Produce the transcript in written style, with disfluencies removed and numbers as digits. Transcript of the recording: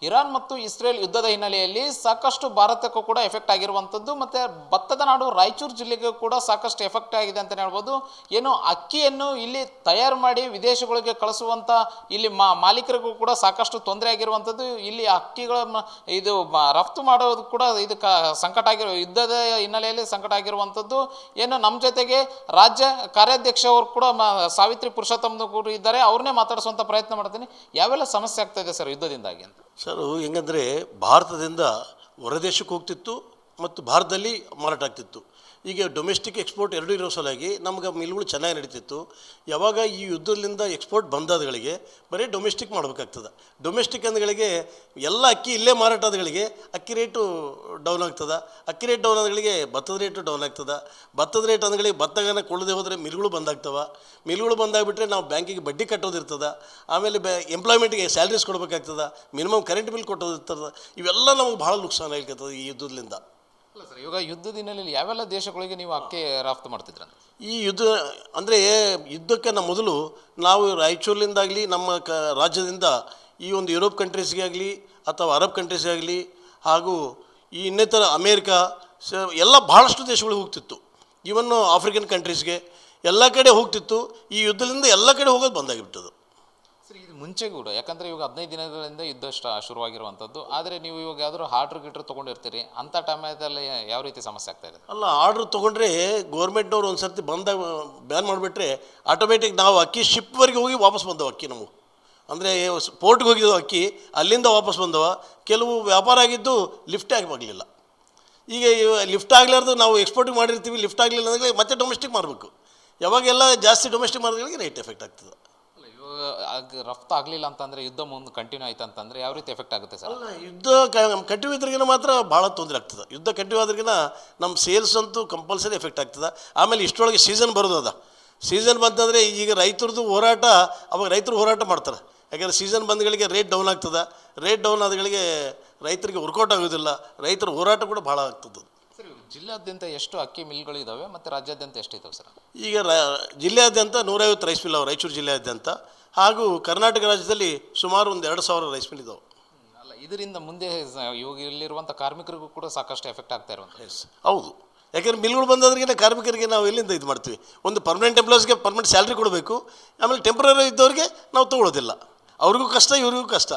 Iran ಮತ್ತು Israel ಯುದ್ಧದ ಹಿನ್ನೆಲೆಯಲ್ಲಿ ಸಾಕಷ್ಟು ಭಾರತಕ್ಕೂ ಕೂಡ ಎಫೆಕ್ಟ್ ಆಗಿರುವಂಥದ್ದು ಮತ್ತು ಭತ್ತದ ನಾಡು ರಾಯಚೂರು ಜಿಲ್ಲೆಗೂ ಕೂಡ ಸಾಕಷ್ಟು ಎಫೆಕ್ಟ್ ಆಗಿದೆ ಅಂತಲೇ ಹೇಳ್ಬೋದು. ಏನು ಅಕ್ಕಿಯನ್ನು ಇಲ್ಲಿ ತಯಾರು ಮಾಡಿ ವಿದೇಶಗಳಿಗೆ ಕಳಿಸುವಂಥ ಇಲ್ಲಿ ಮಾಲೀಕರಿಗೂ ಕೂಡ ಸಾಕಷ್ಟು ತೊಂದರೆ ಆಗಿರುವಂಥದ್ದು. ಇಲ್ಲಿ ಅಕ್ಕಿಗಳ ಇದು ರಫ್ತು ಮಾಡೋದು ಕೂಡ ಇದು ಸಂಕಟ ಯುದ್ಧದ ಹಿನ್ನೆಲೆಯಲ್ಲಿ ಸಂಕಟ ಆಗಿರುವಂಥದ್ದು. ಏನು ನಮ್ಮ ಜೊತೆಗೆ ರಾಜ್ಯ ಕಾರ್ಯಾಧ್ಯಕ್ಷ ಅವರು ಕೂಡ ಸಾವಿತ್ರಿ ಪುರುಷೋತ್ತಮ್ ಕೂಡ ಇದ್ದಾರೆ, ಅವ್ರನ್ನೇ ಮಾತಾಡಿಸುವಂಥ ಪ್ರಯತ್ನ ಮಾಡ್ತೀನಿ. ಯಾವೆಲ್ಲ ಸಮಸ್ಯೆ ಆಗ್ತಾ ಇದೆ ಸರ್ ಯುದ್ಧದಿಂದಾಗಿ ಅಂತ? ಸರ್, ಹೆಂಗಂದರೆ ಭಾರತದಿಂದ ಹೊರದೇಶಕ್ಕೆ ಹೋಗ್ತಿತ್ತು ಮತ್ತು ಭಾರತದಲ್ಲಿ ಮಾರಾಟ ಆಗ್ತಿತ್ತು. ಈಗ ಡೊಮೆಸ್ಟಿಕ್ ಎಕ್ಸ್ಪೋರ್ಟ್ ಎರಡೂ ಇರೋ ಸಲುವಾಗಿ ನಮ್ಗೆ ಮಿಲ್ಗಳು ಚೆನ್ನಾಗಿ ನಡೀತಿತ್ತು. ಯಾವಾಗ ಈ ಯುದ್ಧದಿಂದ ಎಕ್ಸ್ಪೋರ್ಟ್ ಬಂದಾದಗಳಿಗೆ ಬರೀ ಡೊಮೆಸ್ಟಿಕ್ ಮಾಡಬೇಕಾಗ್ತದೆ. ಡೊಮೆಸ್ಟಿಕ್ ಅಂದಗಳಿಗೆ ಎಲ್ಲ ಅಕ್ಕಿ ಇಲ್ಲೇ ಮಾರಾಟ ಆದಗಳಿಗೆ ಅಕ್ಕಿ ರೇಟು ಡೌನ್ ಆಗ್ತದೆ. ಅಕ್ಕಿ ರೇಟ್ ಡೌನ್ ಆದಗಳಿಗೆ ಭತ್ತದ ರೇಟು ಡೌನ್ ಆಗ್ತದೆ. ಭತ್ತದ ರೇಟ್ ಅಂದಗಳಿಗೆ ಭತ್ತಗನ ಕೊಳ್ಳದೆ ಹೋದರೆ ಮಿಲ್ಗಳು ಬಂದಾಗ್ತವೆ. ಮಿಲ್ಗಳು ಬಂದಾಗ್ಬಿಟ್ರೆ ನಾವು ಬ್ಯಾಂಕಿಗೆ ಬಡ್ಡಿ ಕಟ್ಟೋದಿರ್ತದೆ. ಆಮೇಲೆ ಎಂಪ್ಲಾಯ್ಮೆಂಟ್ಗೆ ಸ್ಯಾಲ್ರೀಸ್ ಕೊಡಬೇಕಾಗ್ತದೆ. ಮಿನಿಮಮ್ ಕರೆಂಟ್ ಬಿಲ್ ಕೊಟ್ಟೋದಿರ್ತದೆ. ಇವೆಲ್ಲ ನಮಗೆ ಭಾಳ ನುಕ್ಸಾನ ಆಗ್ತದೆ ಈ ಯುದ್ಧದಿಂದ. ಅಲ್ಲ ಸರ್, ಇವಾಗ ಯುದ್ಧದ ಹಿನ್ನೆಲೆಯಲ್ಲಿ ಯಾವೆಲ್ಲ ದೇಶಗಳಿಗೆ ನೀವು ಅಕ್ಕಿ ರಫ್ತು ಮಾಡ್ತಿದ್ರ? ಈ ಯುದ್ಧ ಅಂದರೆ ಯುದ್ಧಕ್ಕಿಂತ ಮೊದಲು ನಾವು ರಾಯಚೂರಿನಿಂದಾಗಲಿ ನಮ್ಮ ರಾಜ್ಯದಿಂದ ಈ ಒಂದು ಯುರೋಪ್ ಕಂಟ್ರೀಸ್ಗೆ ಆಗಲಿ ಅಥವಾ ಅರಬ್ ಕಂಟ್ರೀಸ್ಗೆ ಆಗಲಿ ಹಾಗೂ ಈ ಇನ್ನಿತರ ಅಮೇರಿಕಾ ಎಲ್ಲ ಭಾಳಷ್ಟು ದೇಶಗಳಿಗೆ ಹೋಗ್ತಿತ್ತು. ಈವನ್ನು ಆಫ್ರಿಕನ್ ಕಂಟ್ರೀಸ್ಗೆ ಎಲ್ಲ ಕಡೆ ಹೋಗ್ತಿತ್ತು. ಈ ಯುದ್ಧದಿಂದ ಎಲ್ಲ ಕಡೆ ಹೋಗೋದು ಬಂದಾಗಿಬಿಟ್ಟದು. ಸರಿ, ಇದು ಮುಂಚೆ ಕೂಡ ಯಾಕಂದರೆ ಇವಾಗ 15 ದಿನಗಳಿಂದ ಯುದ್ಧ ಶುರುವಾಗಿರುವಂಥದ್ದು. ಆದರೆ ನೀವು ಇವಾಗ ಯಾವ್ದಾದ್ರು ಆರ್ಡ್ರ್ ಗಿಟ್ರ್ ತೊಗೊಂಡಿರ್ತೀರಿ, ಅಂಥ ಟೈಮಲ್ಲಿ ಯಾವ ರೀತಿ ಸಮಸ್ಯೆ ಆಗ್ತಾ ಇದೆ? ಅಲ್ಲ, ಆರ್ಡ್ರ್ ತೊಗೊಂಡ್ರೆ ಗೌರ್ಮೆಂಟ್ನವ್ರು ಒಂದು ಸರ್ತಿ ಬಂದಾಗ ಬ್ಯಾನ್ ಮಾಡಿಬಿಟ್ರೆ ಆಟೋಮೆಟಿಕ್ ನಾವು ಅಕ್ಕಿ ಶಿಪ್ವರೆಗೆ ಹೋಗಿ ವಾಪಸ್ ಬಂದವು ಅಕ್ಕಿ ನಮಗೆ. ಅಂದರೆ ಪೋರ್ಟ್ಗೆ ಹೋಗಿದ್ದವು ಅಕ್ಕಿ, ಅಲ್ಲಿಂದ ವಾಪಸ್ ಬಂದವ. ಕೆಲವು ವ್ಯಾಪಾರ ಆಗಿದ್ದು ಲಿಫ್ಟ್ ಆಗಲಿಲ್ಲ. ಈಗ ಲಿಫ್ಟ್ ಆಗಲಾರ್ದು ನಾವು ಎಕ್ಸ್ಪೋರ್ಟಿಗೆ ಮಾಡಿರ್ತೀವಿ, ಲಿಫ್ಟ್ ಆಗಲಿಲ್ಲ ಅಂದರೆ ಮತ್ತೆ ಡೊಮೆಸ್ಟಿಕ್ ಮಾಡಬೇಕು. ಯಾವಾಗೆಲ್ಲ ಜಾಸ್ತಿ ಡೊಮೆಸ್ಟಿಕ್ ಮಾಡೋದ್ಗಳಿಗೆ ರೇಟ್ ಎಫೆಕ್ಟ್ ಆಗ್ತದೆ. ಇವಾಗ ರಫ್ತು ಆಗಲಿಲ್ಲ ಅಂತಂದರೆ ಯುದ್ಧ ಮುಂದೆ ಕಂಟಿನ್ಯೂ ಆಯ್ತು ಅಂತಂದರೆ ಯಾವ ರೀತಿ ಎಫೆಕ್ಟ್ ಆಗುತ್ತೆ ಸರ್? ಅಲ್ಲ, ಯುದ್ಧ ಕಂಟಿನ್ಯೂ ಇದ್ರಿಗಿನ ಮಾತ್ರ ಭಾಳ ತೊಂದರೆ ಆಗ್ತದೆ. ಯುದ್ಧ ಕಂಟಿನ್ಯೂ ಆದ್ರಿಗಿನ ನಮ್ಮ ಸೇಲ್ಸ್ ಅಂತೂ ಕಂಪಲ್ಸರಿ ಎಫೆಕ್ಟ್ ಆಗ್ತದೆ. ಆಮೇಲೆ ಇಷ್ಟರೊಳಗೆ ಸೀಸನ್ ಬರೋದು ಅದ. ಸೀಸನ್ ಬಂತಂದರೆ ಈಗ ರೈತರದ್ದು ಹೋರಾಟ, ಅವಾಗ ರೈತರು ಹೋರಾಟ ಮಾಡ್ತಾರೆ. ಯಾಕೆಂದರೆ ಸೀಸನ್ ಬಂದಗಳಿಗೆ ರೇಟ್ ಡೌನ್ ಆಗ್ತದೆ. ರೇಟ್ ಡೌನ್ ಆದಗಳಿಗೆ ರೈತರಿಗೆ ವರ್ಕೌಟ್ ಆಗೋದಿಲ್ಲ. ರೈತರ ಹೋರಾಟ ಕೂಡ ಭಾಳ ಆಗ್ತದೆ. ಸರಿ, ಜಿಲ್ಲಾದ್ಯಂತ ಎಷ್ಟು ಅಕ್ಕಿ ಮಿಲ್ಗಳು ಇದ್ದಾವೆ ಮತ್ತು ರಾಜ್ಯಾದ್ಯಂತ ಎಷ್ಟು ಇದ್ದಾವೆ ಸರ್? ಈಗ ಜಿಲ್ಲೆಯಾದ್ಯಂತ 150 ರೈಸ್ ಮಿಲ್ ಅವೆ ರಾಯಚೂರು ಜಿಲ್ಲೆಯಾದ್ಯಂತ. ಹಾಗೂ ಕರ್ನಾಟಕ ರಾಜ್ಯದಲ್ಲಿ ಸುಮಾರು ಒಂದು 2000 ರೈಸ್ ಮಿಲ್ ಇದ್ದಾವೆ. ಅಲ್ಲ, ಇದರಿಂದ ಮುಂದೆ ಇವಾಗ ಇಲ್ಲಿರುವಂಥ ಕಾರ್ಮಿಕರಿಗೂ ಕೂಡ ಸಾಕಷ್ಟು ಎಫೆಕ್ಟ್ ಆಗ್ತಾ ಇರುವಂಥ? ಎಸ್, ಹೌದು. ಯಾಕೆಂದರೆ ಮಿಲ್ಗಳು ಬಂದಾದ್ರಿಗೆ ಕಾರ್ಮಿಕರಿಗೆ ನಾವು ಎಲ್ಲಿಂದ ಇದು ಮಾಡ್ತೀವಿ? ಒಂದು ಪರ್ಮನೆಂಟ್ ಎಂಪ್ಲಾಯ್ಸ್ಗೆ ಪರ್ಮನೆಂಟ್ ಸ್ಯಾಲ್ರಿ ಕೊಡಬೇಕು. ಆಮೇಲೆ ಟೆಂಪ್ರರಿ ಇದ್ದವ್ರಿಗೆ ನಾವು ತೊಗೊಳೋದಿಲ್ಲ. ಅವ್ರಿಗೂ ಕಷ್ಟ, ಇವ್ರಿಗೂ ಕಷ್ಟ.